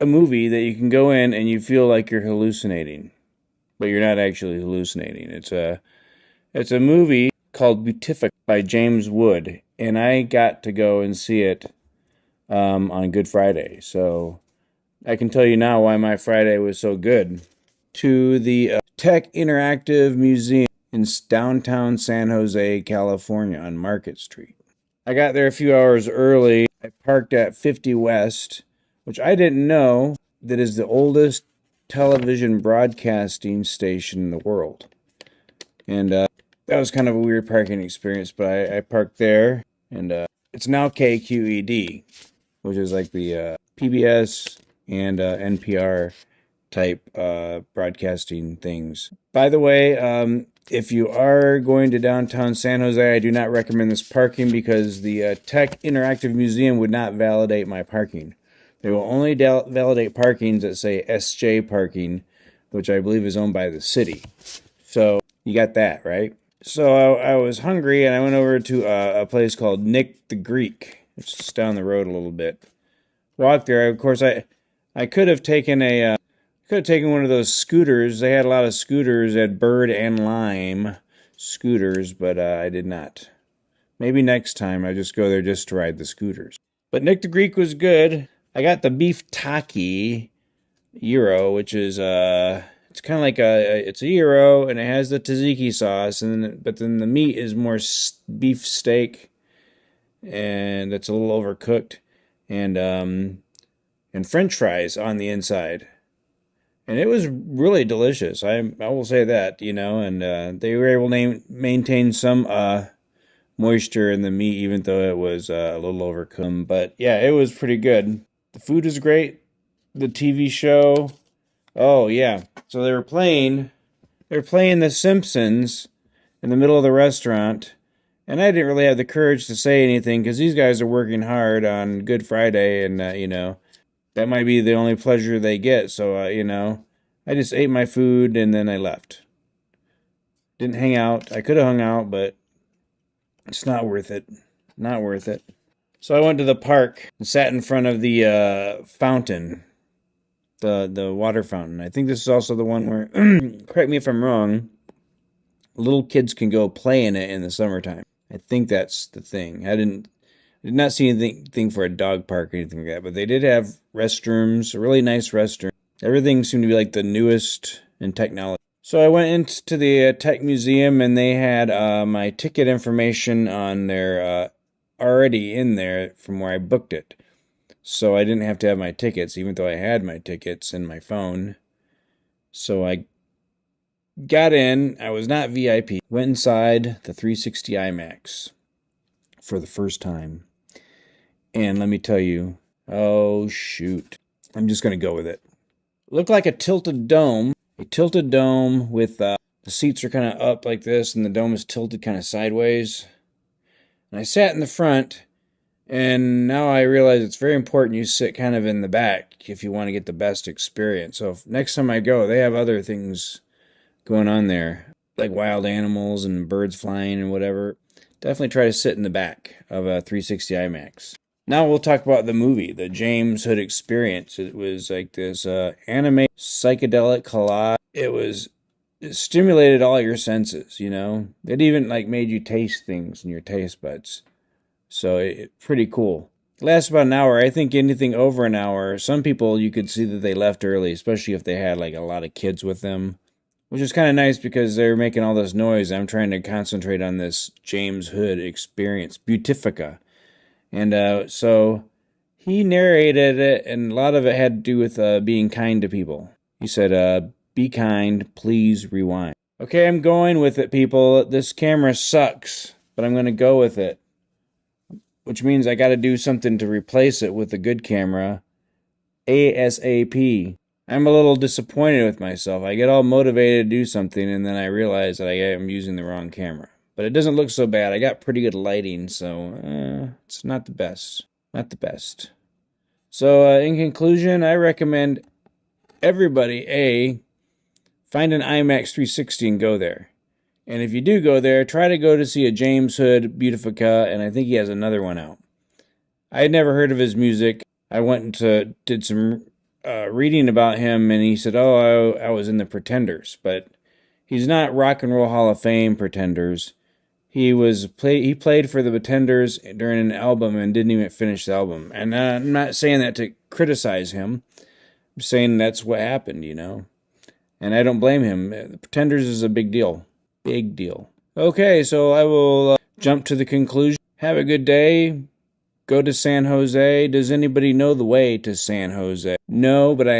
a movie that you can go in and you feel like you're hallucinating, but you're not actually hallucinating. It's a movie called Beutifika by James Wood, and I got to go and see it on Good Friday. So I can tell you now why my Friday was so good. To the Tech Interactive Museum in downtown San Jose, California on Market Street. I got there a few hours early. I parked at 50 West, which I didn't know that is the oldest television broadcasting station in the world. And that was kind of a weird parking experience, but I parked there, and it's now KQED, which is like the PBS and NPR type broadcasting things. By the way, if you are going to downtown San Jose, I do not recommend this parking because the Tech Interactive Museum would not validate my parking. They will only validate parkings that say SJ parking, which I believe is owned by the city. So you got that, right? So I was hungry and I went over to a place called Nick the Greek, which is down the road a little bit. Walked there. Of course, I could have taken one of those scooters. They had a lot of scooters. They had Bird and Lime scooters, but I did not. Maybe next time I just go there just to ride the scooters. But Nick the Greek was good. I got the beef taki gyro, which is it's kind of like it's a gyro and it has the tzatziki sauce, but then the meat is more beef steak, and it's a little overcooked, and French fries on the inside. And it was really delicious. I will say that, and they were able to maintain some moisture in the meat, even though it was a little overcooked. But yeah, it was pretty good. The food is great. The TV show, oh yeah. So they were playing The Simpsons in the middle of the restaurant, and I didn't really have the courage to say anything because these guys are working hard on Good Friday, and that might be the only pleasure they get. So, I just ate my food and then I left. Didn't hang out. I could have hung out, but it's not worth it. Not worth it. So I went to the park and sat in front of the fountain, the water fountain. I think this is also the one where, correct me if I'm wrong, little kids can go play in it in the summertime. I think that's the thing. I did not see anything for a dog park or anything like that, but they did have restrooms, a really nice restroom. Everything seemed to be like the newest in technology. So I went into the tech museum, and they had my ticket information on there already in there from where I booked it. So I didn't have to have my tickets, even though I had my tickets in my phone. So I got in. I was not VIP. Went inside the 360 IMAX for the first time. And let me tell you, oh shoot, I'm just going to go with it. Looked like a tilted dome with the seats are kind of up like this and the dome is tilted kind of sideways. And I sat in the front, and now I realize it's very important you sit kind of in the back if you want to get the best experience. So next time I go, they have other things going on there, like wild animals and birds flying and whatever. Definitely try to sit in the back of a 360 IMAX. Now we'll talk about the movie, the James Hood Experience. It was like this anime psychedelic collage. It stimulated all your senses, It even like made you taste things in your taste buds. So pretty cool. It lasts about an hour. I think anything over an hour. Some people you could see that they left early, especially if they had like a lot of kids with them, which is kind of nice because they're making all this noise. I'm trying to concentrate on this James Hood Experience, Beutifika. And so he narrated it, and a lot of it had to do with being kind to people. He said, be kind, please rewind. Okay, I'm going with it, people. This camera sucks, but I'm going to go with it. Which means I got to do something to replace it with a good camera. ASAP. I'm a little disappointed with myself. I get all motivated to do something, and then I realize that I am using the wrong camera. But it doesn't look so bad. I got pretty good lighting, so it's not the best. Not the best. So in conclusion, I recommend everybody, find an IMAX 360 and go there. And if you do go there, try to go to see a James Hood Beutifika, and I think he has another one out. I had never heard of his music. I went and did some reading about him, and he said, "Oh, I was in the Pretenders," but he's not Rock and Roll Hall of Fame Pretenders. He played for the Pretenders during an album and didn't even finish the album. And I'm not saying that to criticize him. I'm saying that's what happened, you know. And I don't blame him. The Pretenders is a big deal. Big deal. Okay, so I will jump to the conclusion. Have a good day. Go to San Jose. Does anybody know the way to San Jose? No, but I